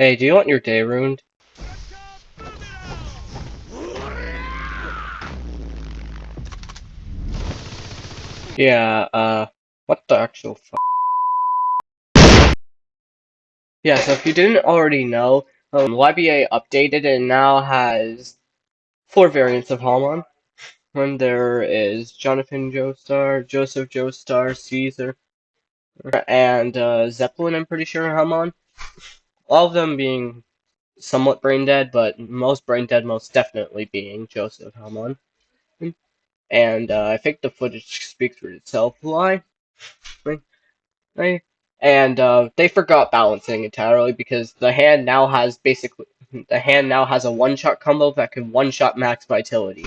Hey, do you want your day ruined? Yeah, what the actual f- Yeah, so if you didn't already know, YBA updated and now has four variants of Hamon. When there is Jonathan Joestar, Joseph Joestar, Caesar, and Zeppelin, I'm pretty sure, Hamon. All of them being somewhat brain dead, but most brain dead, most definitely being Joseph Hamon. And I think the footage speaks for itself. Why? Right? And they forgot balancing entirely because the hand now has a one-shot combo that can one-shot max vitality,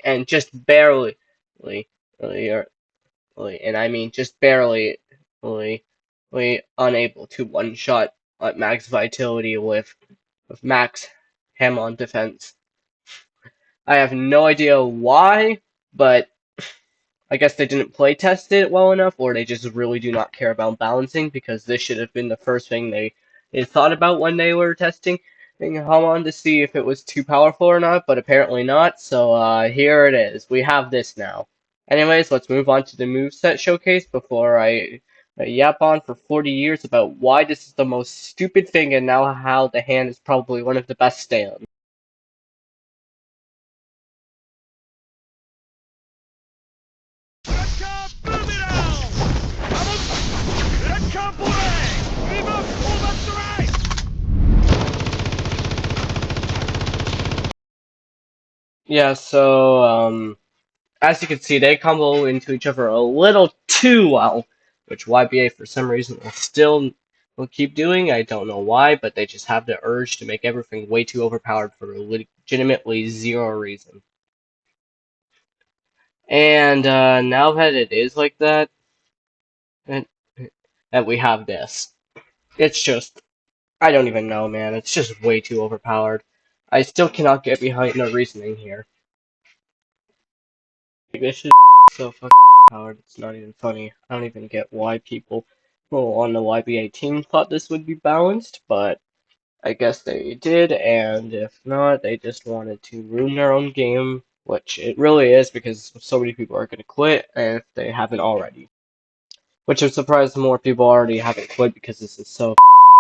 and just barely, really, and I mean just barely, really, unable to one-shot max vitality with max Hamon defense. I have no idea why, but I guess they didn't play test it well enough, or they just really do not care about balancing, because this should have been the first thing they thought about when they were testing Hamon to see if it was too powerful or not, but apparently not, so here it is. We have this now. Anyways, let's move on to the moveset showcase before I yap on for 40 years about why this is the most stupid thing and now how the hand is probably one of the best stands. Yeah, so, as you can see, they combo into each other a little too well, which YBA for some reason will keep doing. I don't know why, but they just have the urge to make everything way too overpowered for legitimately zero reason. And now that it is like that, and, and we have this, it's just, I don't even know, man. It's just way too overpowered. I still cannot get behind the reasoning here. Like, this is so fucking powered, it's not even funny. I don't even get why people on the YBA team thought this would be balanced, but I guess they did, and if not, they just wanted to ruin their own game, which it really is because so many people are going to quit if they haven't already. Which I'm surprised more people already haven't quit because this is so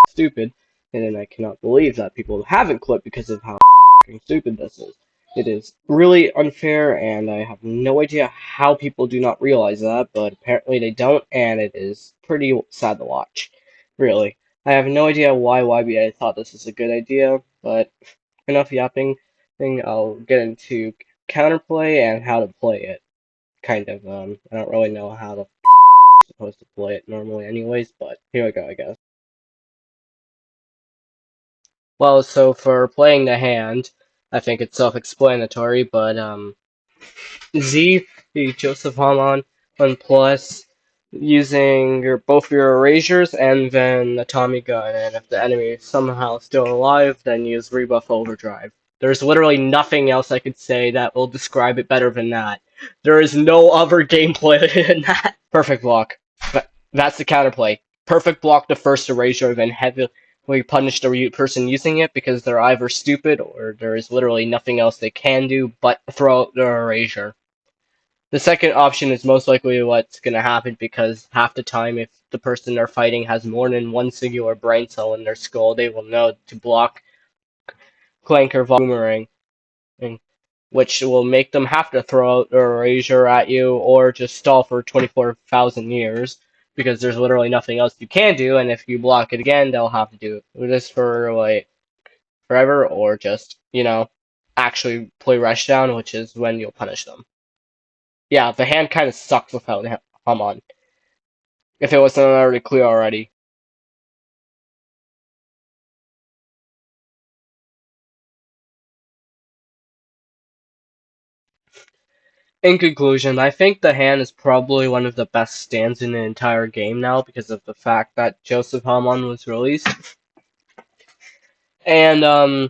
stupid, and then I cannot believe that people haven't quit because of how stupid this is. It is really unfair, and I have no idea how people do not realize that, but apparently they don't, and it is pretty sad to watch. Really. I have no idea why YBA thought this is a good idea, but enough yapping. I'll get into counterplay and how to play it. Kind of, I don't really know how to supposed to play it normally anyways, but here we go, I guess. Well, so for playing the hand, I think it's self-explanatory, but Z, the Joseph Hamon, on plus, using both your erasures and then the Tommy gun, and if the enemy is somehow still alive, then use rebuff overdrive. There's literally nothing else I could say that will describe it better than that. There is no other gameplay than that. Perfect block. But that's the counterplay. Perfect block the first erasure, then heavily punish the person using it because they're either stupid or there is literally nothing else they can do but throw out their erasure. The second option is most likely what's going to happen because half the time, if the person they're fighting has more than one singular brain cell in their skull, they will know to block Clanker Boomerang, which will make them have to throw out their erasure at you or just stall for 24,000 years because there's literally nothing else you can do, and if you block it again, they'll have to do this for like forever or just, actually play Rushdown, which is when you'll punish them. Yeah, the hand kind of sucks without Hamon. If it wasn't already clear already. In conclusion, I think the hand is probably one of the best stands in the entire game now because of the fact that Joseph Hamon was released. And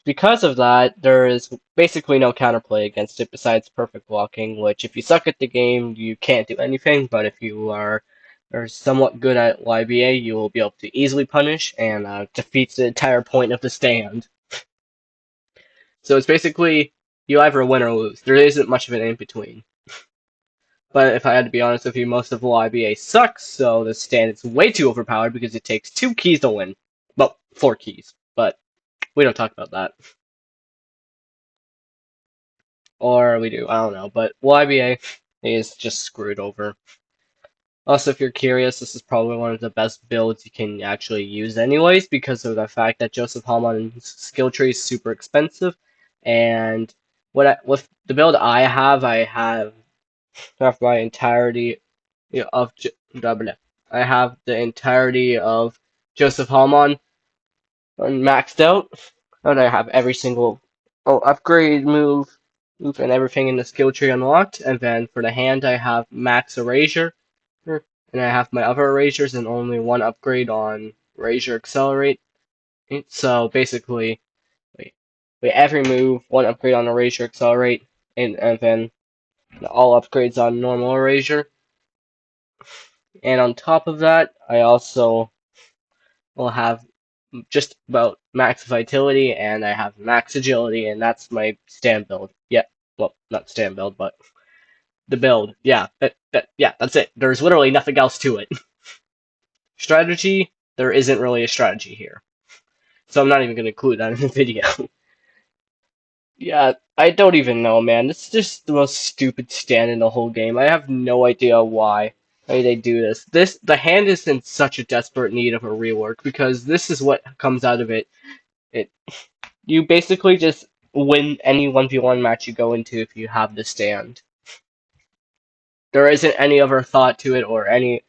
because of that, there is basically no counterplay against it besides perfect blocking, which if you suck at the game, you can't do anything, but if you are are somewhat good at YBA, you will be able to easily punish and defeats the entire point of the stand. So it's basically you either win or lose. There isn't much of an in between. But if I had to be honest with you, most of YBA sucks, so the stand is way too overpowered because it takes 2 keys to win. Well, 4 keys, but we don't talk about that. Or we do, I don't know. But YBA is just screwed over. Also, if you're curious, this is probably one of the best builds you can actually use anyways, because of the fact that Joseph Hamon's skill tree is super expensive, and with the build I have my entirety of I have the entirety of Joseph Hamon maxed out, and I have every single upgrade move and everything in the skill tree unlocked. And then for the hand, I have max erasure, and I have my other erasures and only one upgrade on erasure accelerate. So basically, every move, one upgrade on erasure accelerate, and then all upgrades on normal erasure. And on top of that, I also will have just about max vitality, and I have max agility, and that's my stand build. Yeah, well, not stand build, but the build. Yeah, that's it. There's literally nothing else to it. Strategy, there isn't really a strategy here. So I'm not even going to include that in the video. Yeah, I don't even know, man. This is just the most stupid stand in the whole game. I have no idea why they do this. The hand is in such a desperate need of a rework because this is what comes out of it. You basically just win any 1v1 match you go into if you have the stand. There isn't any other thought to it or any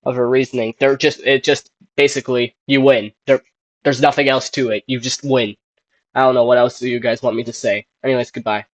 other reasoning. It just basically you win. There's nothing else to it. You just win. I don't know what else do you guys want me to say. Anyways, goodbye.